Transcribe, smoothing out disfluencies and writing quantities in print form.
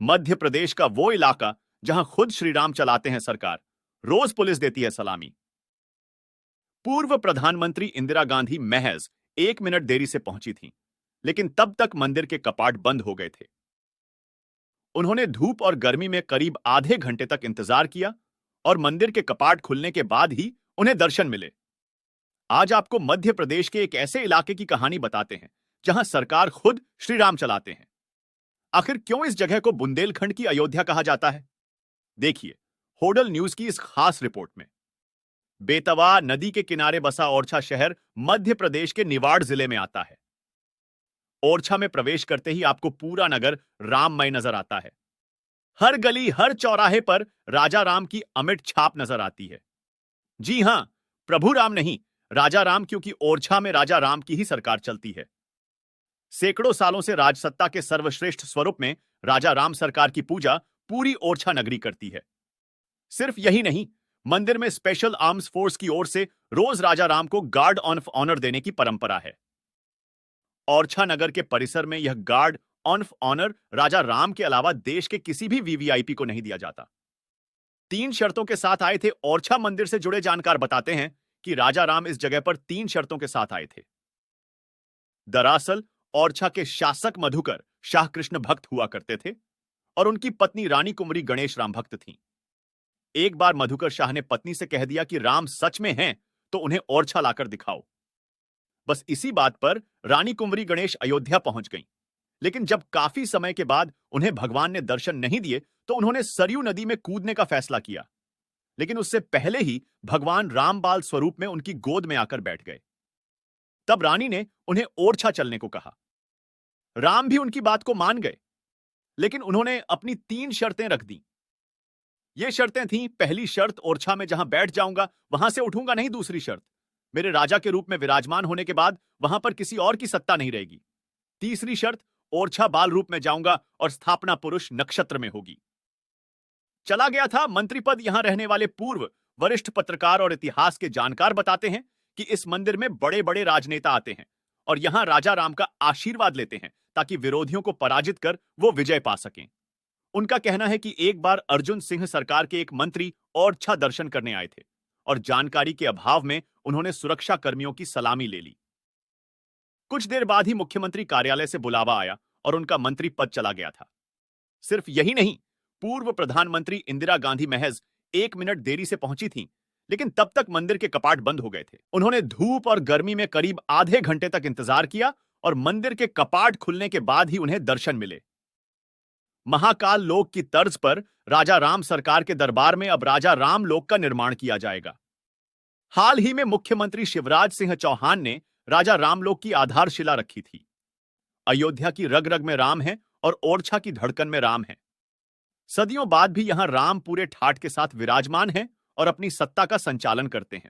मध्य प्रदेश का वो इलाका जहां खुद श्री राम चलाते हैं सरकार, रोज पुलिस देती है सलामी। पूर्व प्रधानमंत्री इंदिरा गांधी महज 1 मिनट देरी से पहुंची थीं, लेकिन तब तक मंदिर के कपाट बंद हो गए थे। उन्होंने धूप और गर्मी में करीब आधे घंटे तक इंतजार किया और मंदिर के कपाट खुलने के बाद ही उन्हें दर्शन मिले। आज आपको मध्य प्रदेश के एक ऐसे इलाके की कहानी बताते हैं जहां सरकार खुद श्री राम चलाते हैं। आखिर क्यों इस जगह को बुंदेलखंड की अयोध्या कहा जाता है? देखिए होडल न्यूज की इस खास रिपोर्ट में। बेतवा नदी के किनारे बसा ओरछा शहर मध्य प्रदेश के निवाड़ जिले में आता है। ओरछा में प्रवेश करते ही आपको पूरा नगर राममय नजर आता है। हर गली हर चौराहे पर राजा राम की अमिट छाप नजर आती है। जी हां, प्रभु राम नहीं, राजा राम, क्योंकि ओरछा में राजा राम की ही सरकार चलती है। सैकड़ों सालों से राजसत्ता के सर्वश्रेष्ठ स्वरूप में राजा राम सरकार की पूजा पूरी ओरछा नगरी करती है। सिर्फ यही नहीं, मंदिर में स्पेशल आर्म्स फोर्स की ओर से रोज राजा राम को गार्ड ऑफ ऑनर देने की परंपरा है। ओरछा नगर के परिसर में यह गार्ड ऑफ ऑनर राजा राम के अलावा देश के किसी भी वीवीआईपी को नहीं दिया जाता। 3 शर्तों के साथ आए थे। ओरछा मंदिर से जुड़े जानकार बताते हैं कि राजा राम इस जगह पर 3 शर्तों के साथ आए थे। दरअसल ओरछा के शासक मधुकर शाह कृष्ण भक्त हुआ करते थे और उनकी पत्नी रानी कुंवरी गणेश राम भक्त थीं। एक बार मधुकर शाह ने पत्नी से कह दिया कि राम सच में हैं तो उन्हें ओरछा लाकर दिखाओ। बस इसी बात पर रानी कुंवरी गणेश अयोध्या पहुंच गईं। लेकिन जब काफी समय के बाद उन्हें भगवान ने दर्शन नहीं दिए तो उन्होंने सरयू नदी में कूदने का फैसला किया। लेकिन उससे पहले ही भगवान रामबाल स्वरूप में उनकी गोद में आकर बैठ गए। तब रानी ने उन्हें ओरछा चलने को कहा। राम भी उनकी बात को मान गए, लेकिन उन्होंने अपनी 3 शर्तें रख दी। ये शर्तें थीं, पहली शर्त, ओरछा में जहां बैठ जाऊंगा वहां से उठूंगा नहीं। दूसरी शर्त, मेरे राजा के रूप में विराजमान होने के बाद वहां पर किसी और की सत्ता नहीं रहेगी। तीसरी शर्त, ओरछा बाल रूप में जाऊंगा और स्थापना पुरुष नक्षत्र में होगी। चला गया था। मंत्री पद यहां रहने वाले पूर्व वरिष्ठ पत्रकार और इतिहास के जानकार बताते हैं कि इस मंदिर में बड़े बड़े राजनेता आते हैं और यहां राजा राम का आशीर्वाद लेते हैं ताकि विरोधियों को पराजित कर वो विजय पा सकें। उनका कहना है कि एक बार अर्जुन सिंह सरकार के एक मंत्री ओरछा दर्शन करने आए थे और जानकारी के अभाव में उन्होंने सुरक्षा कर्मियों की सलामी ले ली। कुछ देर बाद ही मुख्यमंत्री कार्यालय से बुलावा आया और उनका मंत्री पद चला गया था। सिर्फ यही नहीं, पूर्व प्रधानमंत्री इंदिरा गांधी महज 1 मिनट देरी से पहुंची थीं, लेकिन तब तक मंदिर के कपाट बंद हो गए थे। उन्होंने धूप और गर्मी में करीब आधे घंटे तक इंतजार किया और मंदिर के कपाट खुलने के बाद ही उन्हें दर्शन मिले। महाकाल लोक की तर्ज पर राजा राम सरकार के दरबार में अब राजा राम लोक का निर्माण किया जाएगा। हाल ही में मुख्यमंत्री शिवराज सिंह चौहान ने राजा रामलोक की आधारशिला रखी थी। अयोध्या की रग रग में राम है और ओरछा की धड़कन में राम है। सदियों बाद भी यहां राम पूरे ठाठ के साथ विराजमान हैं और अपनी सत्ता का संचालन करते हैं।